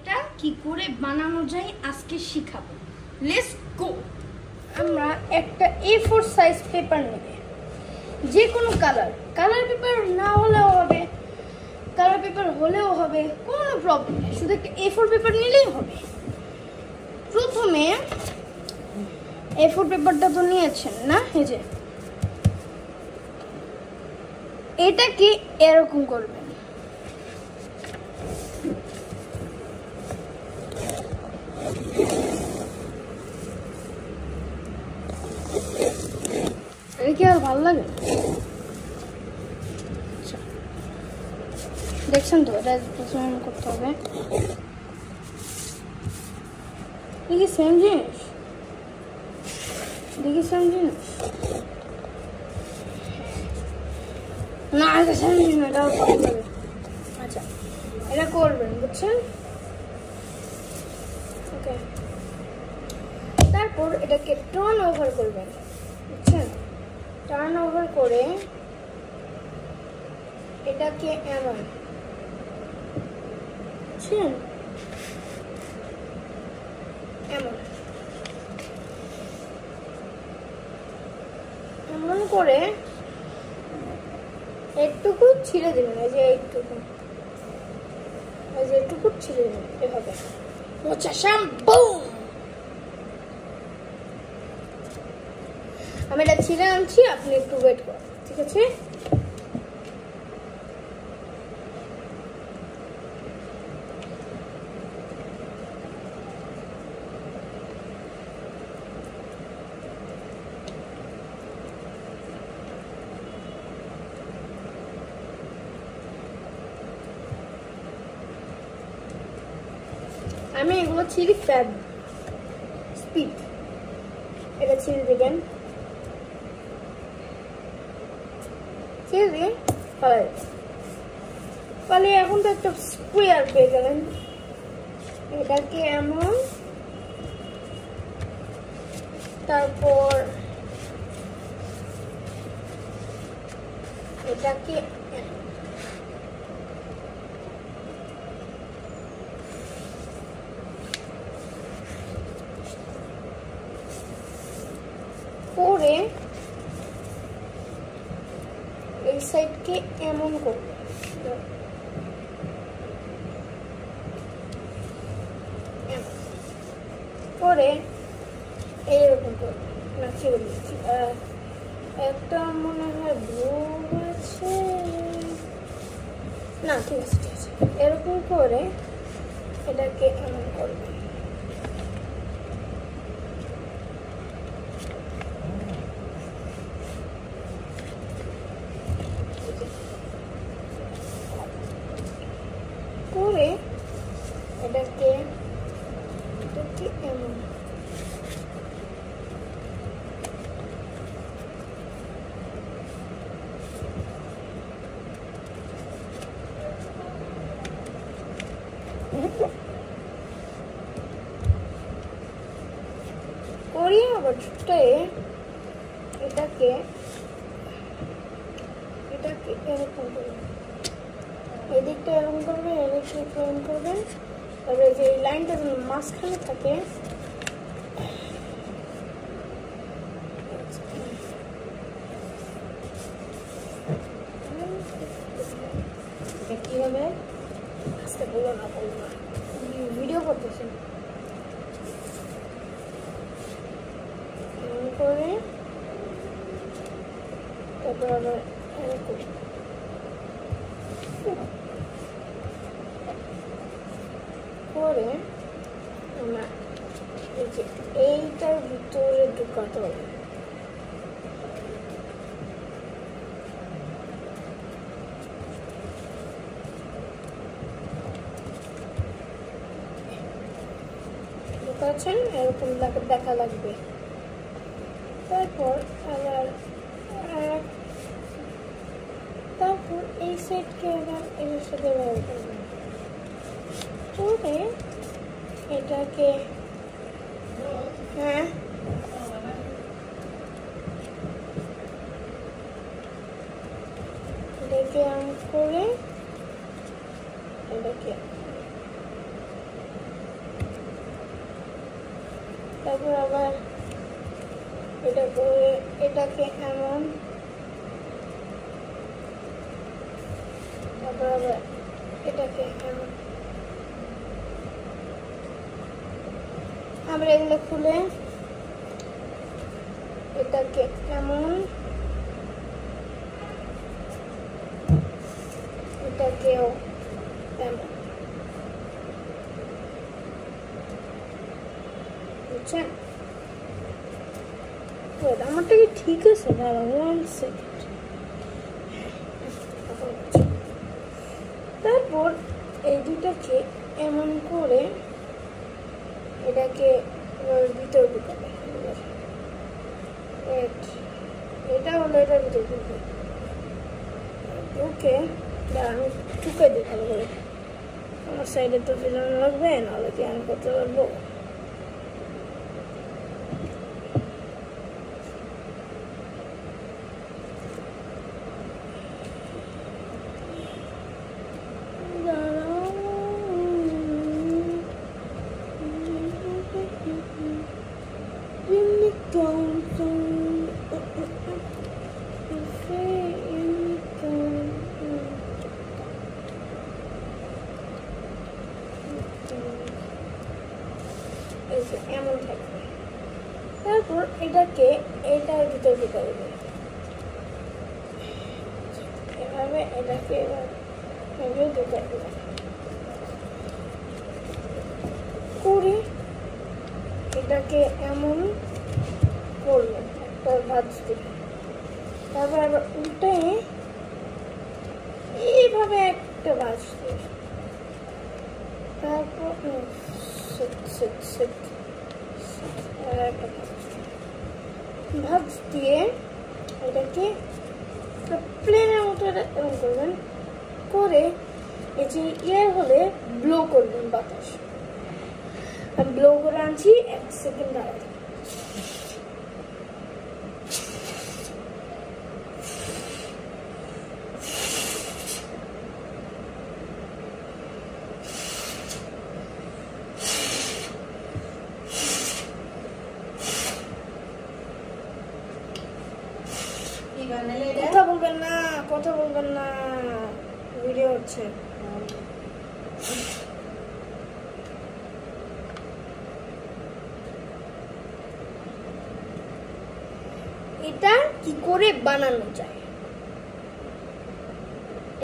এটা কি করে বানানো যায় আজকে শিখাবো। Let's go. আমরা একটা A4 সাইজ পেপার নেব, যে কোনো কালার পেপার না হলেও হবে, কালার পেপার হলেও হবে, কোনো প্রবলেম নেই, শুধু একটা A4 পেপার নিলেই হবে। প্রথমে A4 পেপারটা তো নিয়েছেন না, এই যে এটাকে এরকম করবেন, এটা কি আর ভালো লাগে? দেখছেন তো, এটা প্রথমে করতে হবে। দেখি সেম জিনিস, না এটা সেম জিনিস না, এটাও ভালো লাগে। আচ্ছা এটা করবেন, বুঝছেন? ওকে, তারপর এটাকে টার্ন ওভার করবেন, বুঝছেন? টার্ন ওভার করে এটাকে এমন, বুঝছেন, এমন করে একটুকু ছিঁড়ে দেবেন, এই যে একটুকু ছিঁড়ে দেবেন এভাবে। আমি এটা ছিঁড়ে আনছি, আপনি একটু ওয়েট করুন, ঠিক আছে? আমি এগুলো ছিঁড়ি ফ্যাব স্পিড, এটা ছিঁড়ে দেবেন, তাহলে এখন তো একটা স্কোয়ার পেয়ে গেলেন। এটাকে এমন, তারপর এটাকে করে এই সাইডকে এমন করবে, করে এইরকম করবে। না ছেড়ে দিচ্ছি, একটা মনে হয় ভুল আছে, না ঠিক আছে, এরকম করে এটাকে এমন করবে। করে এটাকে এমন, করি আবার ছুটে এটাকে এরকম করবেন, এদিকটা এরকম করবেন, এদিকটা এরকম করবেন। তারপরে যে লাইনটা যেন মাঝখানে থাকে, কিভাবে আস্তে বলো না ভিডিও করতেছেন, এমন করে তারপর আবার এরকম করে আমরা এই যে এইটার ভিতরে ঢুকাতে হবে। ঢুকাচ্ছেন, এরকম দেখা লাগবে। তারপর আবার তারপর এই সেটকে আবার এর সাথে ব্যবহার করবেন, করে এটাকে এটাকে করে এটাকে তারপর আবার এটা করে এটাকে এমন, তারপর আবার এটাকে এমন, আবার এগুলো খুলে এটাকে এমন, এটাকেও এমন, বুঝছেন? আমারটা কি ঠিক আছে? দাঁড়াও 1 সেকেন্ড। তারপর এই দুটাকে এমন করে এটাকে ভিতর ঢুকাবে। এটা হলো এটার ভিতর ঢুকবে। ওকে, আমি ঢুকে দিই ভালো করে। আমার সাইডে তো ফেলানো লাগবে, নাহলে কি আমি করতে পারবো? এমন থাকবে। তারপর এটাকে এটার ভিতর ঢুকে দেবে এভাবে, এটাকে এভাবে ঢুকে দেবে করে এটাকে এমন করবে, একটা ভাঁজ দিবে। তারপর আবার উল্টে এইভাবে একটা ভাঁজ দিবে। তারপর ভাঁজ দিয়ে এটাকে প্লেনের মতো এরকম করবেন, করে এই যে এয়ার হলে ব্লো করবেন বাতাস। আমি ব্লো করে আনছি, 1 সেকেন্ড দাঁড়াতে। কথা বলবেন না, ভিডিও হচ্ছে। এটা কি করে বানানো যায়?